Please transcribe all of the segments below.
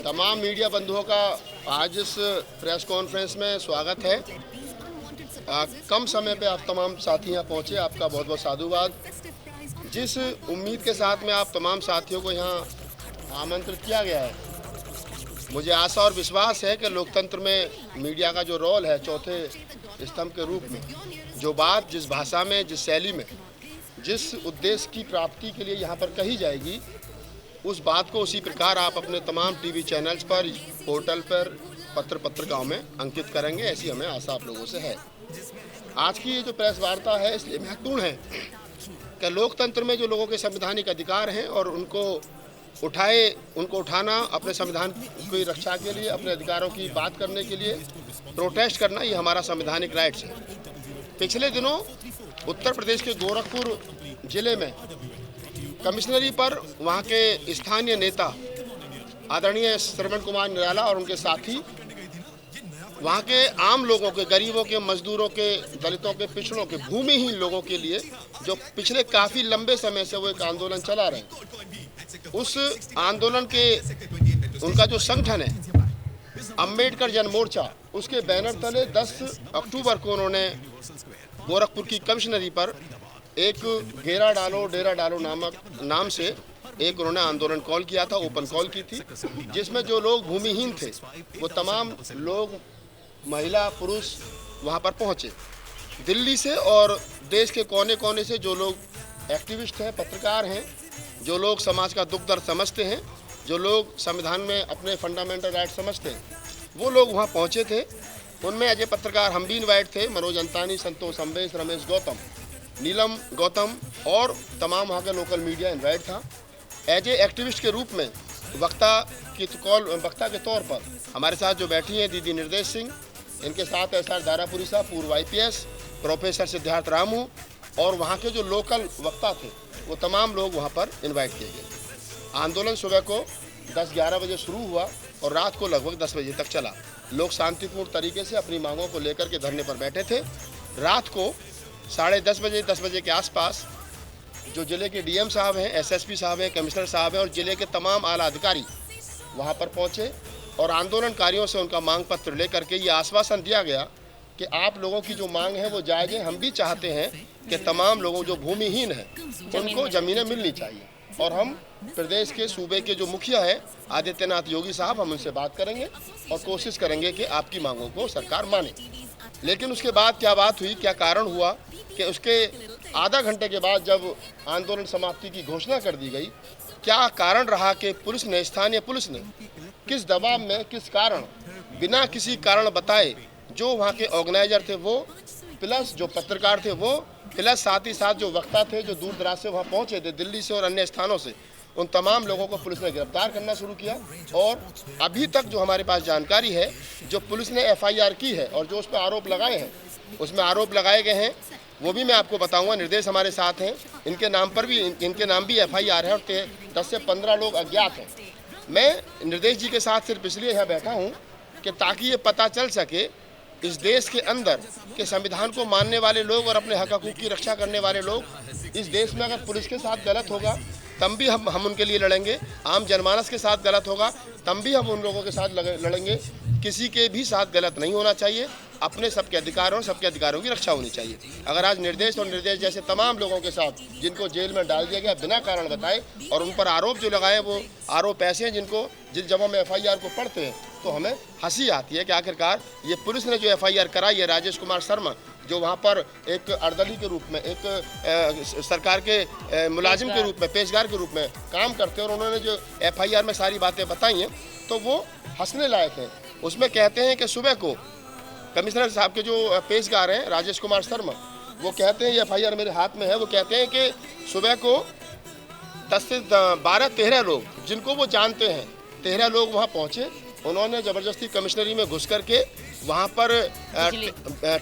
तमाम मीडिया बंधुओं का आज इस प्रेस कॉन्फ्रेंस में स्वागत है। कम समय पे आप तमाम साथी यहाँ पहुँचे, आपका बहुत बहुत साधुवाद। जिस उम्मीद के साथ में आप तमाम साथियों को यहाँ आमंत्रित किया गया है, मुझे आशा और विश्वास है कि लोकतंत्र में मीडिया का जो रोल है चौथे स्तंभ के रूप में, जो बात जिस भाषा में, जिस शैली में, जिस उद्देश्य की प्राप्ति के लिए यहाँ पर कही जाएगी, उस बात को उसी प्रकार आप अपने तमाम टीवी चैनल्स पर, पोर्टल पर, पत्रिकाओं में अंकित करेंगे, ऐसी हमें आशा आप लोगों से है। आज की ये जो प्रेस वार्ता है इसलिए महत्वपूर्ण है कि लोकतंत्र में जो लोगों के संवैधानिक अधिकार हैं और उनको उठाना, अपने संविधान की रक्षा के लिए, अपने अधिकारों की बात करने के लिए प्रोटेस्ट करना, ये हमारा संवैधानिक राइट्स है। पिछले दिनों उत्तर प्रदेश के गोरखपुर जिले में कमिश्नरी पर वहाँ के स्थानीय नेता आदरणीय श्रवण कुमार निराला और उनके साथी वहाँ के आम लोगों के, गरीबों के, मजदूरों के, दलितों के, पिछड़ों के, भूमिहीन लोगों के लिए जो पिछले काफ़ी लंबे समय से वो एक आंदोलन चला रहे हैं, उस आंदोलन के उनका जो संगठन है अम्बेडकर जन मोर्चा, उसके बैनर तले 10 अक्टूबर को उन्होंने गोरखपुर की कमिश्नरी पर एक डेरा डालो नाम से एक उन्होंने आंदोलन कॉल किया था, ओपन कॉल की थी, जिसमें जो लोग भूमिहीन थे वो तमाम लोग, महिला पुरुष वहां पर पहुंचे। दिल्ली से और देश के कोने कोने से जो लोग एक्टिविस्ट हैं, पत्रकार हैं, जो लोग समाज का दुख दर्द समझते हैं, जो लोग संविधान में अपने फंडामेंटल राइट समझते हैं, वो लोग वहाँ पहुँचे थे। उनमें एज ए पत्रकार हम भी इन्वाइट थे, मनोज अंतानी, संतोष अम्बेश, रमेश गौतम, नीलम गौतम और तमाम वहाँ का लोकल मीडिया इन्वाइट था। एज ए एक्टिविस्ट के रूप में वक्ता के तौर पर हमारे साथ जो बैठी हैं दीदी निर्देश सिंह, इनके साथ SR दारापुरी साहब, पूर्व IPS, प्रोफेसर सिद्धार्थ रामू और वहाँ के जो लोकल वक्ता थे वो तमाम लोग वहाँ पर इन्वाइट किए गए। आंदोलन सुबह को 10-11 बजे शुरू हुआ और रात को लगभग 10 बजे तक चला। लोग शांतिपूर्ण तरीके से अपनी मांगों को लेकर के धरने पर बैठे थे। रात को 10:30 10 बजे के आसपास जो जिले के DM साहब हैं, SSP साहब हैं, कमिश्नर साहब हैं और जिले के तमाम आला अधिकारी वहां पर पहुंचे और आंदोलनकारियों से उनका मांग पत्र लेकर के ये आश्वासन दिया गया कि आप लोगों की जो मांग है वो जायज़ है। हम भी चाहते हैं कि तमाम लोगों जो भूमिहीन हैं उनको ज़मीनें मिलनी चाहिए और हम प्रदेश के सूबे के जो मुखिया है आदित्यनाथ योगी साहब, हम उनसे बात करेंगे और कोशिश करेंगे कि आपकी मांगों को सरकार माने। लेकिन उसके बाद क्या बात हुई, क्या कारण हुआ कि उसके आधा घंटे के बाद जब आंदोलन समाप्ति की घोषणा कर दी गई, क्या कारण रहा कि पुलिस ने, स्थानीय पुलिस ने किस दबाव में, किस कारण, बिना किसी कारण बताए जो वहाँ के ऑर्गेनाइजर थे वो, प्लस जो पत्रकार थे वो, प्लस साथ ही साथ जो वक्ता थे जो दूर दराज से वहाँ पहुँचे थे, दिल्ली से और अन्य स्थानों से, उन तमाम लोगों को पुलिस ने गिरफ्तार करना शुरू किया। और अभी तक जो हमारे पास जानकारी है, जो पुलिस ने FIR की है और जो उस पर आरोप लगाए हैं, उसमें आरोप लगाए गए हैं वो भी मैं आपको बताऊंगा। निर्देश हमारे साथ हैं, इनके नाम भी FIR है और 10 से 15 लोग अज्ञात हैं। मैं निर्देश जी के साथ सिर्फ इसलिए यहाँ बैठा हूँ कि ताकि ये पता चल सके इस देश के अंदर के संविधान को मानने वाले लोग और अपने हक हकूक़ की रक्षा करने वाले लोग, इस देश में अगर पुलिस के साथ गलत होगा तब भी हम उनके लिए लड़ेंगे, आम जनमानस के साथ गलत होगा तब भी हम उन लोगों के साथ लड़ेंगे। किसी के भी साथ गलत नहीं होना चाहिए, अपने सबके अधिकारों और सबके अधिकारों की रक्षा होनी चाहिए। अगर आज निर्देश और निर्देश जैसे तमाम लोगों के साथ जिनको जेल में डाल दिया गया बिना कारण बताए और उन पर आरोप जो लगाए वो आरोप ऐसे हैं जब हम FIR को पढ़ते हैं तो हमें हंसी आती है कि आखिरकार ये पुलिस ने जो FIR कराई है, राजेश कुमार शर्मा जो वहाँ पर एक अर्दली के रूप में, एक सरकार के मुलाजिम के रूप में, पेशगार के रूप में काम करते हैं और उन्होंने जो FIR में सारी बातें बताई हैं तो वो हंसने लायक हैं। उसमें कहते हैं कि सुबह को कमिश्नर साहब के जो पेशगार हैं राजेश कुमार शर्मा, वो कहते हैं, ये FIR मेरे हाथ में है, वो कहते हैं कि सुबह को 10 से 12-13 लोग जिनको वो जानते हैं, 13 लोग वहाँ पहुँचे। उन्होंने ज़बरदस्ती कमिश्नरी में घुस करके वहाँ पर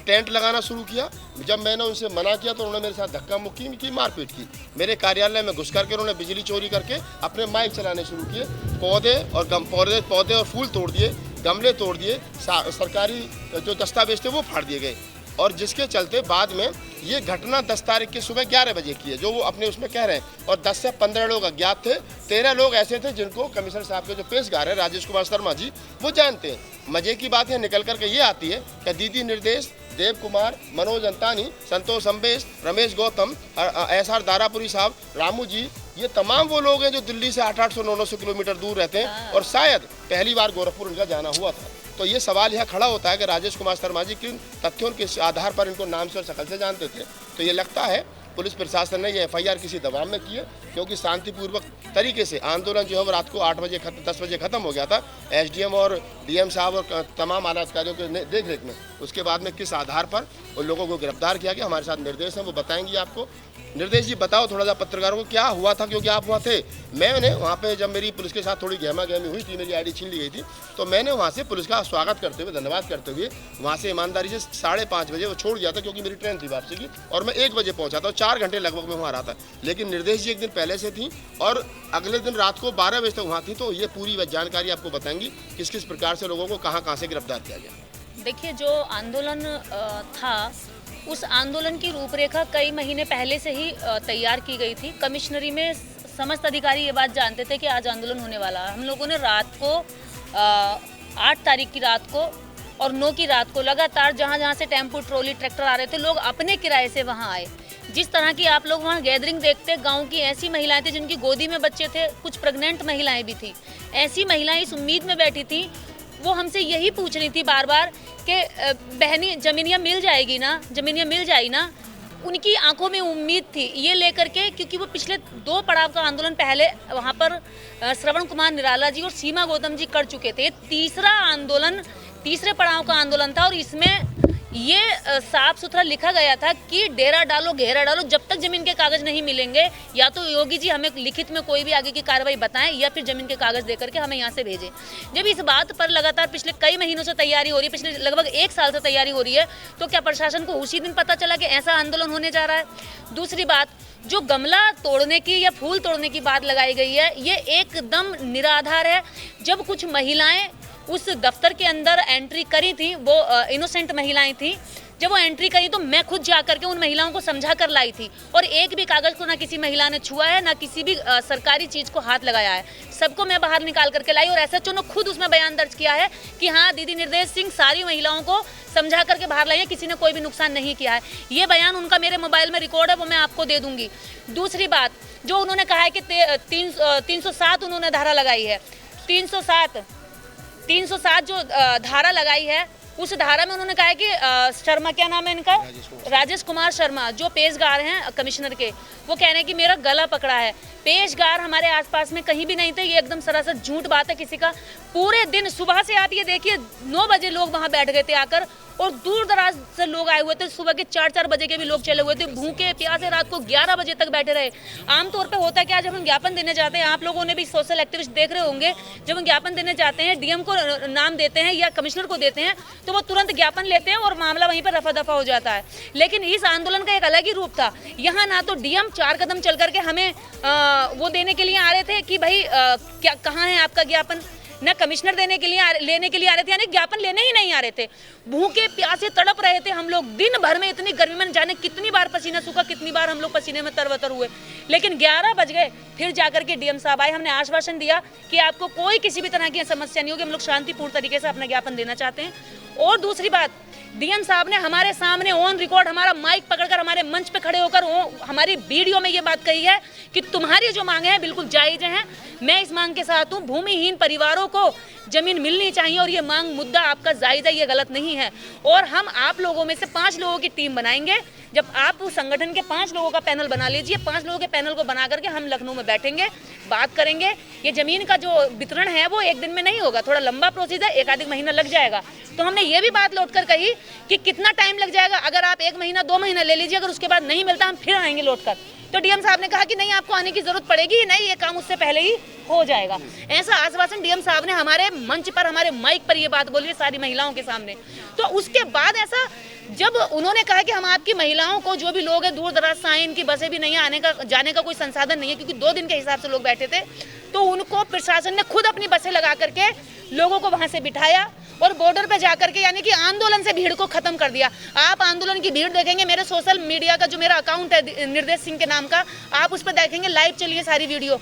टेंट लगाना शुरू किया। जब मैंने उनसे मना किया तो उन्होंने मेरे साथ धक्का मुक्की की, मारपीट की। मेरे कार्यालय में घुस करके उन्होंने बिजली चोरी करके अपने माइक चलाने शुरू किए। पौधे और फूल तोड़ दिए, गमले तोड़ दिए, सरकारी जो दस्तावेज थे वो फाड़ दिए गए। और जिसके चलते बाद में ये घटना 10 तारीख की सुबह 11 बजे की है, जो वो अपने उसमें कह रहे हैं। और 10 से 15 लोग अज्ञात थे, 13 लोग ऐसे थे जिनको कमिश्नर साहब के जो पेशकार है राजेश कुमार शर्मा जी वो जानते हैं। मजे की बात है निकल करके ये आती है कि दीदी निर्देश, देव कुमार, मनोज अंतानी, संतोष अम्बेश, रमेश गौतम, SR दारापुरी साहब, रामू जी, ये तमाम वो लोग हैं जो दिल्ली से 800-900 किलोमीटर दूर रहते हैं और शायद पहली बार गोरखपुर इनका जाना हुआ था। तो ये सवाल यहाँ खड़ा होता है कि राजेश कुमार शर्मा जी किन तथ्यों के आधार पर इनको नाम से और शक्ल से जानते थे। तो ये लगता है पुलिस प्रशासन ने ये FIR किसी दबाव में की है, क्योंकि शांतिपूर्वक तरीके से आंदोलन जो है वो रात को 10 बजे खत्म हो गया था। SDM और DM साहब और तमाम आला अधिकारियों के देख रेख में उसके बाद में किस आधार पर उन लोगों को गिरफ्तार किया गया, हमारे साथ निर्देश हैं, वो बताएंगे आपको। निर्देश जी बताओ थोड़ा सा पत्रकारों को क्या हुआ था, क्योंकि आप वहाँ थे। मैंने वहाँ पे जब मेरी पुलिस के साथ थोड़ी गहमा गहमी हुई थी, मेरी ID छीन ली गई थी, तो मैंने वहाँ से पुलिस का स्वागत करते हुए, धन्यवाद करते हुए वहाँ से ईमानदारी से 5:30 बजे वो छोड़ दिया था, क्योंकि मेरी ट्रेन थी वापसी की और मैं 1 बजे पहुँचा था। 4 घंटे लगभग मैं वहाँ रहा था। लेकिन निर्देश जी एक दिन पहले से थी और अगले दिन रात को 12 बजे तक वहाँ थी, तो ये पूरी जानकारी आपको बताएंगी किस किस प्रकार से लोगों को कहाँ से गिरफ्तार किया गया। देखिए, जो आंदोलन था उस आंदोलन की रूपरेखा कई महीने पहले से ही तैयार की गई थी। कमिश्नरी में समस्त अधिकारी ये बात जानते थे कि आज आंदोलन होने वाला है। हम लोगों ने रात को 8 तारीख की रात को और 9 की रात को लगातार जहाँ से टेम्पो, ट्रॉली, ट्रैक्टर आ रहे थे, लोग अपने किराए से वहाँ आए। जिस तरह की आप लोग वहाँ गैदरिंग देखते, गांव की ऐसी महिलाएं थी जिनकी गोदी में बच्चे थे, कुछ प्रेग्नेंट महिलाएं भी थी। ऐसी महिलाएं इस उम्मीद में बैठी थी, वो हमसे यही पूछ रही थी बार बार कि बहनी जमीनियाँ मिल जाएगी ना, जमीनियाँ मिल जाएगी ना। उनकी आंखों में उम्मीद थी ये लेकर के, क्योंकि वो पिछले 2 पड़ाव का आंदोलन पहले वहाँ पर श्रवण कुमार निराला जी और सीमा गौतम जी कर चुके थे। तीसरा आंदोलन, तीसरे पड़ाव का आंदोलन था और इसमें ये साफ सुथरा लिखा गया था कि डेरा डालो, घेरा डालो, जब तक जमीन के कागज नहीं मिलेंगे या तो योगी जी हमें लिखित में कोई भी आगे की कार्रवाई बताएं या फिर जमीन के कागज देकर के हमें यहाँ से भेजें। जब इस बात पर लगातार पिछले कई महीनों से तैयारी हो रही है, पिछले लगभग 1 साल से तैयारी हो रही है, तो क्या प्रशासन को उसी दिन पता चला कि ऐसा आंदोलन होने जा रहा है? दूसरी बात, जो गमला तोड़ने की या फूल तोड़ने की बात लगाई गई है, ये एकदम निराधार है। जब कुछ महिलाएं उस दफ्तर के अंदर एंट्री करी थी, वो इनोसेंट महिलाएं थी, जब वो एंट्री करी तो मैं खुद जा करके उन महिलाओं को समझा कर लाई थी और एक भी कागज को ना किसी महिला ने छुआ है, ना किसी भी सरकारी चीज को हाथ लगाया है। सबको मैं बाहर निकाल करके लाई और SHO ने खुद उसमें बयान दर्ज किया है कि हाँ, दीदी निर्देश सिंह सारी महिलाओं को समझा करके बाहर लाई है, किसी ने कोई भी नुकसान नहीं किया है। ये बयान उनका मेरे मोबाइल में रिकॉर्ड है, वो मैं आपको दे दूंगी। दूसरी बात, जो उन्होंने कहा है कि 307 उन्होंने धारा लगाई है, 307 जो धारा लगाई है, उस धारा में उन्होंने कहा है कि शर्मा, क्या नाम है इनका, राजेश कुमार शर्मा, जो पेशगार हैं कमिश्नर के, वो कह रहे हैं कि मेरा गला पकड़ा है। पेशगार हमारे आसपास में कहीं भी नहीं थे। ये एकदम सरासर झूठ बात है किसी का। पूरे दिन सुबह से आप ये देखिए 9 बजे लोग वहाँ बैठ गए थे आकर और दूर दराज से लोग आए हुए थे। सुबह के 4-4 बजे के भी लोग चले हुए थे, भूखे प्यासे रात को 11 बजे तक बैठे रहे। आमतौर पे होता है कि आज जब हम ज्ञापन देने जाते हैं, आप लोगों ने भी सोशल एक्टिविस्ट देख रहे होंगे, जब हम ज्ञापन देने जाते हैं, DM को नाम देते हैं या कमिश्नर को देते हैं, तो वो तुरंत ज्ञापन लेते हैं और मामला वहीं पर रफा दफा हो जाता है। लेकिन इस आंदोलन का एक अलग ही रूप था। यहाँ ना तो DM 4 कदम चल करके हमें वो देने के लिए आ रहे थे कि भाई क्या कहाँ है आपका ज्ञापन, न कमिश्नर लेने के लिए आ रहे थे, यानी ज्ञापन लेने ही नहीं आ रहे थे। भूखे प्यासे तड़प रहे थे हम लोग दिन भर में, इतनी गर्मी में जाने कितनी बार पसीना सूखा, कितनी बार हम लोग पसीने में तरबतर हुए। लेकिन 11 बज गए, फिर जाकर के DM साहब आए, हमने आश्वासन दिया कि आपको कोई किसी भी तरह की समस्या नहीं होगी, हम लोग शांतिपूर्ण तरीके से अपना ज्ञापन देना चाहते हैं। और दूसरी बात, DM साहब ने हमारे सामने ऑन रिकॉर्ड हमारा माइक पकड़कर हमारे मंच पे खड़े होकर हमारी वीडियो में ये बात कही है कि तुम्हारी जो मांगे हैं बिल्कुल जायज़ हैं, मैं इस मांग के साथ हूँ। भूमिहीन परिवारों को जमीन मिलनी चाहिए और ये मांग मुद्दा आपका जायज़ है, ये गलत नहीं है। और हम आप लोगों में से 5 लोगों की टीम बनाएंगे। जब आप उस संगठन के 5 लोगों का पैनल बना लीजिए, 5 लोगों के पैनल को बना करके हम लखनऊ में बैठेंगे, बात करेंगे। ये जमीन का जो वितरण है वो एक दिन में नहीं होगा, थोड़ा लंबा प्रोसेस है, 1 आध महीना लग जाएगा। तो हमने ये भी बात लौट कर कही कि कितना टाइम लग जाएगा, अगर आप 1 महीना 2 महीना ले लीजिए, अगर उसके बाद नहीं मिलता हम फिर आएंगे लौट कर। तो DM साहब ने कहा कि नहीं, आपको आने की जरूरत पड़ेगी नहीं, ये काम उससे पहले ही हो जाएगा। ऐसा आश्वासन DM साहब ने हमारे मंच पर, हमारे माइक पर ये बात बोली है सारी महिलाओं के सामने। तो उसके बाद ऐसा जब उन्होंने कहा कि हम आपकी महिलाओं को, जो भी लोग हैं दूर दराज से आए, इनकी बसें भी नहीं है, आने का जाने का कोई संसाधन नहीं है, क्योंकि 2 दिन के हिसाब से लोग बैठे थे, तो उनको प्रशासन ने खुद अपनी बसें लगा करके लोगों को वहाँ से बिठाया और बॉर्डर पे जाकर के यानी कि आंदोलन से भीड़ को खत्म कर दिया। आप आंदोलन की भीड़ देखेंगे, मेरे सोशल मीडिया का जो मेरा अकाउंट है निर्देश सिंह के नाम का, आप उस पर देखेंगे, लाइव चलिए सारी वीडियो।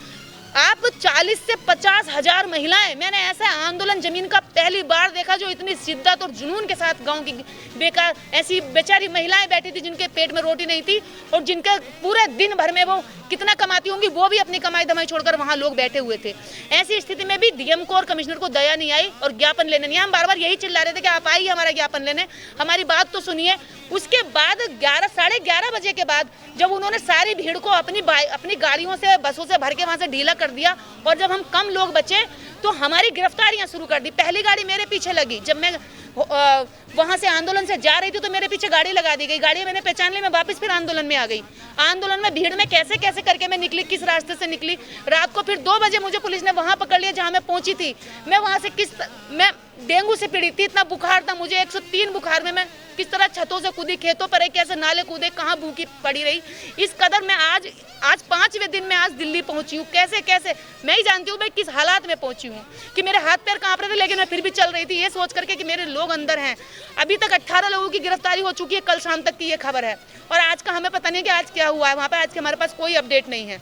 आप 40 से 50 हजार महिलाएं, मैंने ऐसा आंदोलन जमीन का पहली बार देखा जो इतनी शिद्दत और जुनून के साथ गांव की बेकार ऐसी बेचारी महिलाएं बैठी थी जिनके पेट में रोटी नहीं थी और जिनके पूरे दिन भर में वो कितना कमाती होंगी, वो भी अपनी कमाई धमाई छोड़कर वहां लोग बैठे हुए थे। ऐसी स्थिति में भी डीएम को और कमिश्नर को दया नहीं आई और ज्ञापन लेने नहीं। हम बार बार यही चिल्ला रहे थे कि आप आइए हमारा ज्ञापन लेने, हमारी बात तो सुनिए। उसके बाद 11-11:30 बजे के बाद जब उन्होंने सारी भीड़ को अपनी गाड़ियों से बसों से भर के वहां से ढीला कर दिया और जब हम कम लोग बचे तो हमारी गिरफ्तारियां शुरू कर दी। पहली गाड़ी मेरे पीछे लगी, जब मैं वहां से आंदोलन से जा रही थी तो मेरे पीछे गाड़ी लगा दी गई। गाड़ी मैंने पहचान ली, मैं वापस फिर आंदोलन में आ गई। आंदोलन में भीड़ में कैसे कैसे करके मैं निकली, किस रास्ते से निकली। रात को फिर 2 बजे मुझे पुलिस ने वहां पकड़ लिया जहां मैं पहुंची थी। मैं वहां से मैं डेंगू से पीड़ित थी, इतना बुखार था मुझे, 103 बुखार में मैं किस तरह छतों से कूदी, खेतों पर कैसे नाले कूदे, कहाँ भूखी पड़ी रही। इस कदर मैं आज 5वें दिन में आज दिल्ली पहुंची हूँ। कैसे कैसे मैं ही जानती हूँ मैं किस हालात में पहुंची हूँ कि मेरे हाथ पैर कांप रहे थे, लेकिन मैं फिर भी चल रही थी ये सोच करके कि मेरे लोग अंदर हैं। अभी तक 18 लोगों की गिरफ्तारी हो चुकी है, कल शाम तक की ये खबर है। और आज का हमें पता नहीं कि आज क्या हुआ है वहाँ पे, आज के हमारे पास कोई अपडेट नहीं है।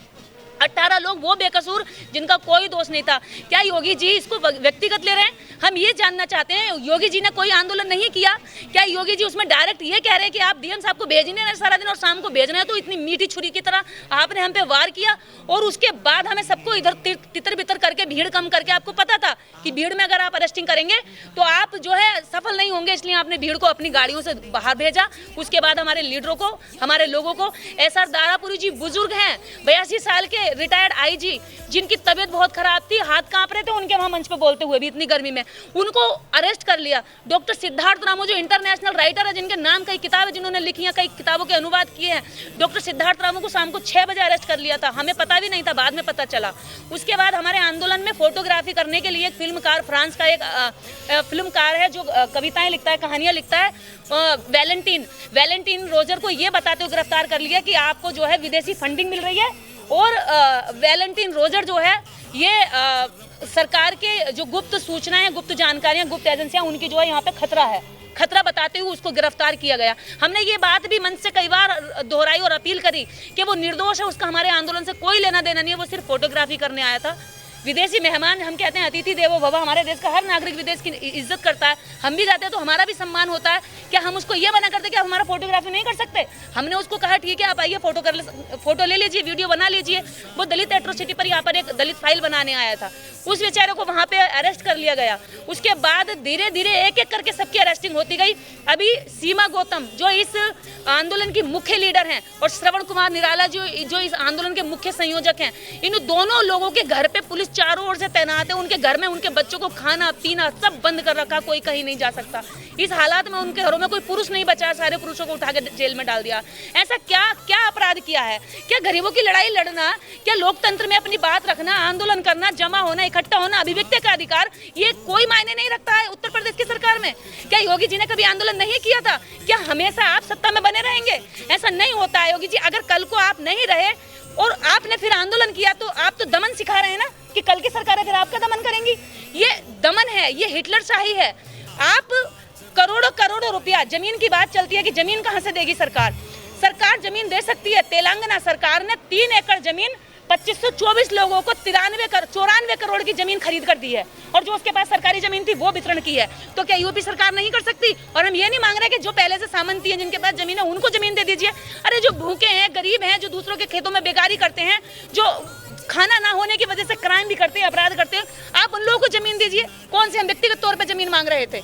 18 लोग वो बेकसूर जिनका कोई दोष नहीं था। क्या योगी जी इसको व्यक्तिगत ले रहे हैं? हम ये जानना चाहते हैं, योगी जी ने कोई आंदोलन नहीं किया? क्या योगी जी उसमें डायरेक्ट ये कह रहे हैं कि आप डीएम साहब को भेजने हैं सारा दिन और शाम को भेजना है? तो इतनी मीठी छुरी की तरह आपने हम पे वार किया और उसके बाद हमें सबको इधर तितर बितर करके भीड़ कम करके, आपको पता था कि भीड़ में अगर आप अरेस्टिंग करेंगे तो आप जो है सफल नहीं होंगे, इसलिए आपने भीड़ को अपनी गाड़ियों से बाहर भेजा। उसके बाद हमारे लीडरों को, हमारे लोगों को, एसआर दारापुरी जी बुजुर्ग हैं, 82 साल के रिटायर्ड आईजी, जिनकी तबीयत बहुत खराब थी, हाथ कांप रहे थे उनके वहां मंच पे बोलते हुए भी इतनी गर्मी में, उनको अरेस्ट कर लिया। डॉक्टर सिद्धार्थ रामू जो इंटरनेशनल राइटर है, जिनके नाम कई किताबें जिन्होंने लिखी हैं, कई किताबों के अनुवाद किए हैं, डॉक्टर सिद्धार्थ रामू को शाम को 6 बजे अरेस्ट कर लिया था। हमें पता भी नहीं था, बाद में पता चला। उसके बाद हमारे आंदोलन में फोटोग्राफी करने के लिए एक फिल्मकार, फ्रांस का एक फिल्मकार है जो कविताएं लिखता है, कहानियां लिखता है, वैलेंटीन रोजर को ये बताते हुए गिरफ्तार कर लिया कि आपको जो है विदेशी फंडिंग मिल रही है और वैलेंटीन रोजर जो है ये सरकार के जो गुप्त सूचनाएं, गुप्त जानकारियां, गुप्त एजेंसियां, उनकी जो है यहाँ पे खतरा बताते हुए उसको गिरफ्तार किया गया। हमने ये बात भी मंच से कई बार दोहराई और अपील करी कि वो निर्दोष है, उसका हमारे आंदोलन से कोई लेना देना नहीं है, वो सिर्फ फोटोग्राफी करने आया था। विदेशी मेहमान, हम कहते हैं अतिथि देवो भव, हमारे देश का हर नागरिक विदेश की इज्जत करता है। हम भी जाते हैं तो हमारा भी सम्मान होता है। क्या हम उसको ये मना करते कि आप हमारा फोटोग्राफी नहीं कर सकते? हमने उसको कहा ठीक है आप आइए, फोटो ले लीजिए, वीडियो बना लीजिए। वो दलित एट्रोसिटी पर यहाँ पर एक दलित फाइल बनाने आया था, उस बेचारे को वहाँ पे अरेस्ट कर लिया गया। उसके बाद धीरे धीरे एक एक करके सबकी अरेस्टिंग होती गई। अभी सीमा गौतम जो इस आंदोलन की मुख्य लीडर हैं और श्रवण कुमार निराला जो इस आंदोलन के मुख्य संयोजक हैं, इन दोनों लोगों के घर पे पुलिस चारों ओर से तैनात है। उनके घर में उनके बच्चों को खाना पीना सब बंद कर रखा, कोई कहीं नहीं जा सकता। इस हालात में उनके घरों में कोई पुरुष नहीं बचा, सारे पुरुषों को उठा के जेल में डाल दिया। ऐसा क्या अपराध किया है? क्या गरीबों की लड़ाई लड़ना, क्या लोकतंत्र में अपनी बात रखना, आंदोलन करना, जमा होना, इकट्ठा होना, अभिव्यक्ति का अधिकार, ये कोई मायने नहीं रखता है उत्तर प्रदेश की सरकार में? क्या योगी जी ने कभी आंदोलन नहीं किया था? क्या हमेशा आप सत्ता में बने रहेंगे? ऐसा नहीं होता है योगी जी। अगर कल को आप नहीं रहे और आपने फिर आंदोलन किया तो आप तो दमन सिखा रहे हैं ना कि कल की सरकारें फिर आपका दमन करेंगी। ये दमन है, ये हिटलरशाही है। आप करोड़ों रुपया, जमीन की बात चलती है कि जमीन कहां से देगी सरकार? सरकार जमीन दे सकती है। तेलंगाना सरकार ने 3 एकड़ जमीन 2524 लोगों को 94 करोड़ की जमीन खरीद कर दी है और जो उसके पास सरकारी जमीन थी वो वितरण की है। तो क्या यूपी सरकार नहीं कर सकती? और हम ये नहीं मांग रहे कि जो पहले से सामंती हैं, जिनके पास जमीन है, उनको जमीन दे दीजिए। अरे जो भूखे हैं, गरीब हैं, जो दूसरों के खेतों में बेगारी करते हैं, जो खाना ना होने की वजह से क्राइम भी करते हैं, अपराध करते हैं, आप उन लोगों को जमीन दीजिए। कौन से हम व्यक्तिगत तौर पर जमीन मांग रहे थे?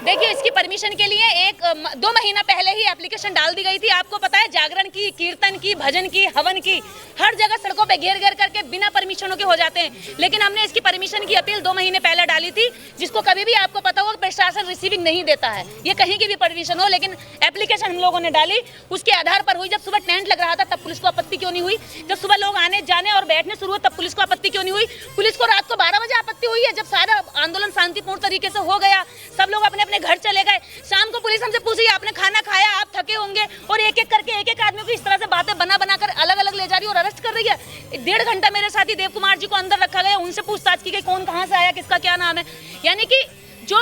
देखिए, इसकी परमिशन के लिए 1-2 महीना पहले ही एप्लीकेशन डाल दी गई थी। आपको पता है, जागरण की, कीर्तन की, भजन की, हवन की, हर जगह सड़कों पे घेर करके बिना परमिशनों के हो जाते हैं। लेकिन हमने इसकी परमिशन की अपील 2 महीने पहले डाली थी, जिसको कभी भी आपको पता होगा प्रशासन रिसीविंग नहीं देता है, ये कहीं की भी परमिशन हो। लेकिन एप्लीकेशन हम लोगों ने डाली, उसके आधार पर हुई। जब सुबह टेंट लग रहा था तब पुलिस को आपत्ति क्यों नहीं हुई? जब सुबह लोग आने जाने और बैठने शुरू हुए तब पुलिस को आपत्ति क्यों नहीं हुई? पुलिस को रात को 12 बजे आपत्ति हुई है, जब सारा आंदोलन शांतिपूर्ण तरीके से हो गया, सब लोग अपने अपने घर चले गए। शाम को पुलिस हमसे पूछ रही है आपने खाना खाया, आप थके होंगे, और एक एक करके एक एक आदमी को इस तरह से बातें बना कर अलग अलग ले जा रही है और अरेस्ट कर रही है। 1.5 घंटा मेरे साथी देव कुमार जी को अंदर रखा गया, उनसे पूछताछ की गई कौन कहाँ से आया, किसका क्या नाम है। यानी कि जो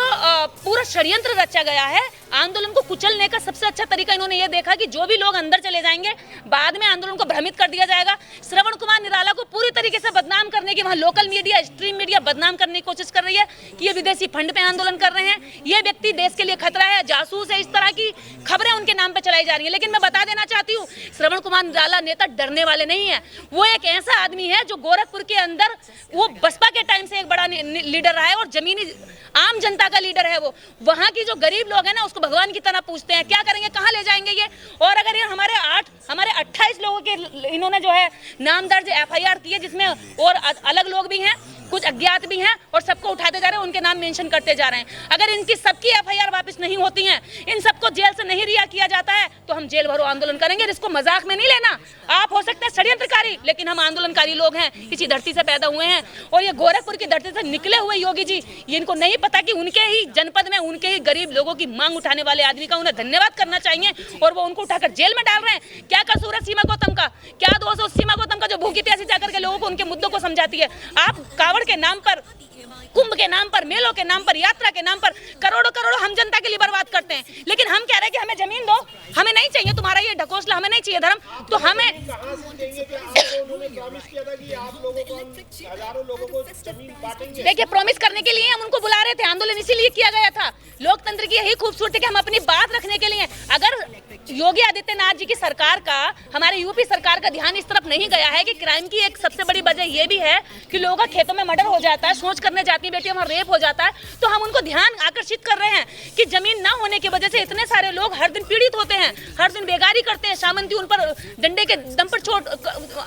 पूरा षड्यंत्र रचा गया है आंदोलन को कुचलने का, सबसे अच्छा तरीका इन्होंने ये देखा कि जो भी लोग अंदर चले जाएंगे बाद में आंदोलन को भ्रमित कर दिया जाएगा। श्रवण कुमार निराला को पूरी तरीके से बदनाम करने की, वहाँ लोकल मीडिया, स्ट्रीम मीडिया बदनाम करने की कोशिश कर रही है कि ये विदेशी फंड पे आंदोलन कर रहे हैं, ये व्यक्ति देश के लिए खतरा है, जासूस है, इस तरह की खबरें उनके नाम पर चलाई जा रही है। लेकिन मैं बता देना चाहती हूँ, श्रवण कुमार निराला नेता डरने वाले नहीं है। वो एक ऐसा आदमी है जो गोरखपुर के अंदर वो बसपा के टाइम से एक बड़ा लीडर रहा है और जमीनी आम जनता का लीडर है। वो वहाँ की जो गरीब लोग हैं ना, उसको भगवान की तरह पूछते हैं, क्या करेंगे, कहाँ ले जाएंगे ये। और अगर ये हमारे 28 लोगों के इन्होंने जो है नाम दर्ज FIR की है, जिसमें और अलग लोग भी हैं, कुछ अज्ञात भी हैं, और सबको उठाते जा रहे हैं, उनके नाम मेंशन करते जा रहे हैं। अगर इनकी सबकी FIR वापस नहीं होती हैं, इन सबको जेल से नहीं रिहा किया जाता है, तो हम जेल भरो आंदोलन करेंगे। इसको मजाक में नहीं लेना। आप हो सकते हैं षड्यंत्रकारी, लेकिन हम आंदोलनकारी लोग हैं, इसी धरती से पैदा हुए हैं। और ये गोरखपुर की धरती से निकले हुए योगी जी, ये इनको नहीं पता कि उनके ही जनपद में उनके ही गरीब लोगों की मांग उठाने वाले आदमी का उन्हें धन्यवाद करना चाहिए, और वो उनको उठाकर जेल में डाल रहे हैं। क्या कसूर है सीमा गौतम का, क्या दोष है सीमा गौतम का, जो भूखी प्यासी जाकर के लोगों को उनके मुद्दों को समझाती है। आप कावड़ के नाम पर, कुंभ के नाम पर, मेलों के नाम पर, यात्रा के नाम पर करोड़ों करोड़ों हम जनता के लिए बर्बाद करते हैं। लेकिन हम कह रहे हैं कि हमें जमीन दो, हमें नहीं चाहिए तुम्हारा ये ढकोसला, हमें नहीं चाहिए धर्म, तो हमें देखिए प्रॉमिस करने के लिए हम उनको बुला रहे थे, आंदोलन इसीलिए किया गया था। लोकतंत्र की यही खूबसूरती कि हम अपनी बात रखने के लिए, अगर योगी आदित्यनाथ जी की सरकार का, हमारे यूपी सरकार का ध्यान इस तरफ नहीं गया है कि क्राइम की एक सबसे बड़ी वजह ये भी है कि लोगों का खेतों में मर्डर हो जाता है, सोच करने जाती है बेटियां, वहाँ रेप हो जाता है, तो हम उनको ध्यान आकर्षित कर रहे हैं कि जमीन ना होने की वजह से इतने सारे लोग हर दिन पीड़ित होते हैं, हर दिन बेगारी करते हैं, सामंती उन पर डंडे के दम पर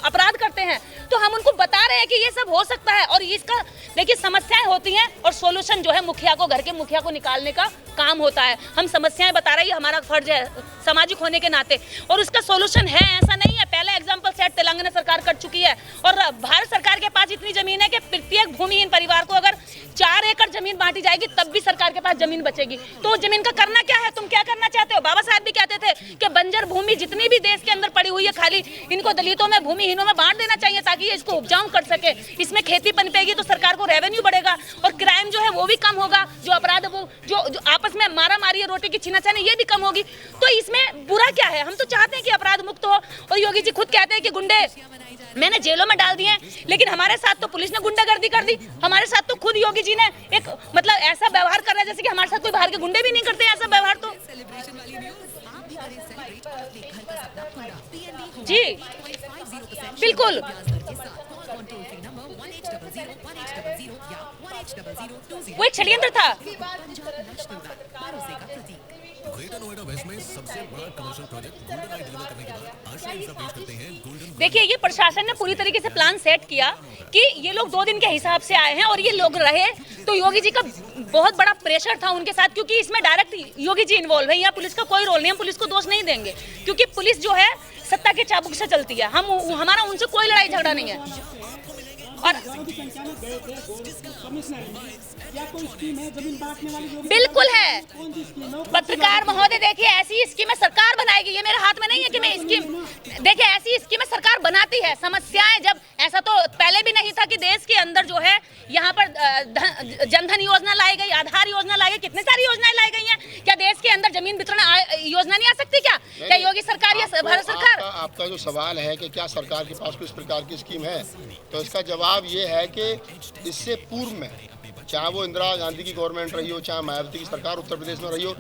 अपराध करते हैं। तो हम उनको बता रहे हैं कि ये सब हो सकता है, और इसका देखिए समस्याएं होती हैं और सोल्यूशन जो है मुखिया को, घर के मुखिया को निकालने का काम होता है। हम समस्याएं बता रहे हैं, हमारा फर्ज है सामाजिक होने के नाते, और उसका सोल्यूशन है, ऐसा नहीं है। पहला एग्जाम्पल सेट तेलंगाना सरकार कर चुकी है, और भारत सरकार के पास इतनी जमीन है कि प्रत्येक भूमिहीन परिवार को अगर 4 एकड़ जमीन बांटी जाएगी तब भी सरकार के पास जमीन बचेगी। तो उस जमीन का करना क्या है, तुम क्या करना चाहते हो। बाबा साहब भी कहते थे कि बंजर भूमि जितनी भी देश के अंदर पड़ी हुई है खाली, इनको दलितों में, भूमिहीनों में बांट देना चाहिए, ताकि ये इसको उपजाऊ कर सके। इसमें खेती पनपेगी तो सरकार को रेवेन्यू बढ़ेगा, और क्राइम जो है वो भी कम होगा, जो अपराध वो जो आपस में मारा मारी, रोटी की छीनाछानी, ये भी कम होगी। तो इसमें बुरा क्या है, हम तो चाहते हैं कि अपराध मुक्त हो। और योगी जी खुद कहते हैं कि गुंडे मैंने जेलों में डाल दिए, लेकिन हमारे साथ तो पुलिस ने गुंडागर्दी कर दी। हमारे साथ तो खुद योगी जी ने एक मतलब ऐसा व्यवहार कर रहा है जैसे कि हमारे साथ कोई बाहर के गुंडे भी नहीं करते ऐसा व्यवहार। तो जी बिल्कुल, वो एक षड्यंत्र था। ग्रेटर नोएडा वेस्ट में सबसे बड़ा commercial project golden I deliver करने के बाद आशा इंफ्रा पेश करते हैं गोल्डन। देखिए ये प्रशासन ने पूरी तरीके से प्लान सेट किया कि ये लोग 2 दिन के हिसाब से आए हैं और ये लोग रहे, तो योगी जी का बहुत बड़ा प्रेशर था उनके साथ, क्योंकि इसमें डायरेक्ट योगी जी इन्वॉल्व है। यहाँ पुलिस का कोई रोल नहीं, हम पुलिस को दोष नहीं देंगे, क्योंकि पुलिस जो है सत्ता के चाबुक से चलती है। हमारा उनसे कोई लड़ाई झगड़ा नहीं है। और बिल्कुल है पत्रकार महोदय, देखिए ऐसी स्कीमें सरकार बनाएगी, ये मेरे हाथ में नहीं है कि मैं स्कीम, देखिए ऐसी स्कीमें सरकार बनाती है। समस्याएं जब ऐसा तो पहले भी नहीं था कि देश के अंदर जो है यहाँ पर जनधन योजना लाई गई, आधार योजना लाई गई, कितनी सारी योजनाएं लाई गई हैं। क्या देश के अंदर जमीन वितरण योजना नहीं आ सकती क्या योगी सरकार या भारत सरकार? आपका जो सवाल है कि क्या सरकार के पास किस प्रकार की स्कीम है, तो इसका जवाब ये है कि इससे पूर्व में चाहे वो इंदिरा गांधी की गवर्नमेंट रही हो, चाहे मायावती की सरकार उत्तर प्रदेश में रही हो,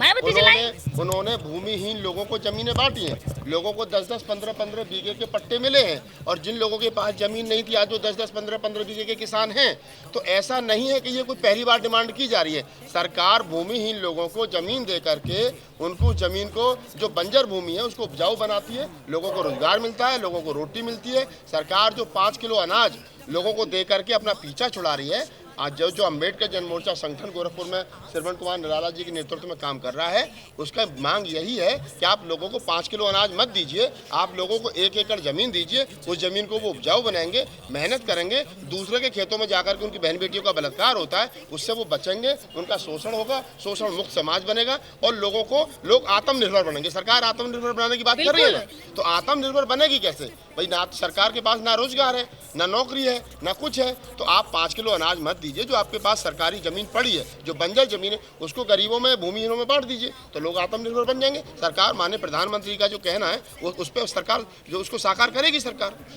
उन्होंने भूमिहीन लोगों को जमीनें बांटी हैं। लोगों को 10-10, 15-15 बीघे के पट्टे मिले हैं, और जिन लोगों के पास जमीन नहीं थी आज वो 10-10, 15-15 बीघे के किसान हैं। तो ऐसा नहीं है कि ये कोई पहली बार डिमांड की जा रही है। सरकार भूमिहीन लोगों को जमीन दे करके उनको जमीन को, जो बंजर भूमि है उसको उपजाऊ बनाती है, लोगों को रोजगार मिलता है, लोगों को रोटी मिलती है। सरकार जो 5 किलो अनाज लोगों को दे करके अपना पीछा छुड़ा रही है। आज जो अम्बेडकर जन मोर्चा संगठन गोरखपुर में श्रवण कुमार निराला जी के नेतृत्व में काम कर रहा है, उसका मांग यही है कि आप लोगों को 5 किलो अनाज मत दीजिए, आप लोगों को 1 एकड़ जमीन दीजिए। उस जमीन को वो उपजाऊ बनाएंगे, मेहनत करेंगे, दूसरे के खेतों में जाकर के उनकी बहन बेटियों का बलात्कार होता है, उससे वो बचेंगे, उनका शोषण होगा, शोषण मुक्त समाज बनेगा और लोग आत्मनिर्भर बनेंगे। सरकार आत्मनिर्भर बनाने की बात कर रही है ना, तो आत्मनिर्भर बनेगी कैसे? भाई ना सरकार के पास ना रोजगार है, ना नौकरी है, ना कुछ है, तो आप 5 किलो अनाज मत दीजिए। जो आपके पास सरकारी ज़मीन पड़ी है, जो बंजर ज़मीन है, उसको गरीबों में, भूमिहीनों में बांट दीजिए, तो लोग आत्मनिर्भर बन जाएंगे। सरकार, माननीय प्रधानमंत्री का जो कहना है वो उस पर सरकार जो उसको साकार करेगी सरकार।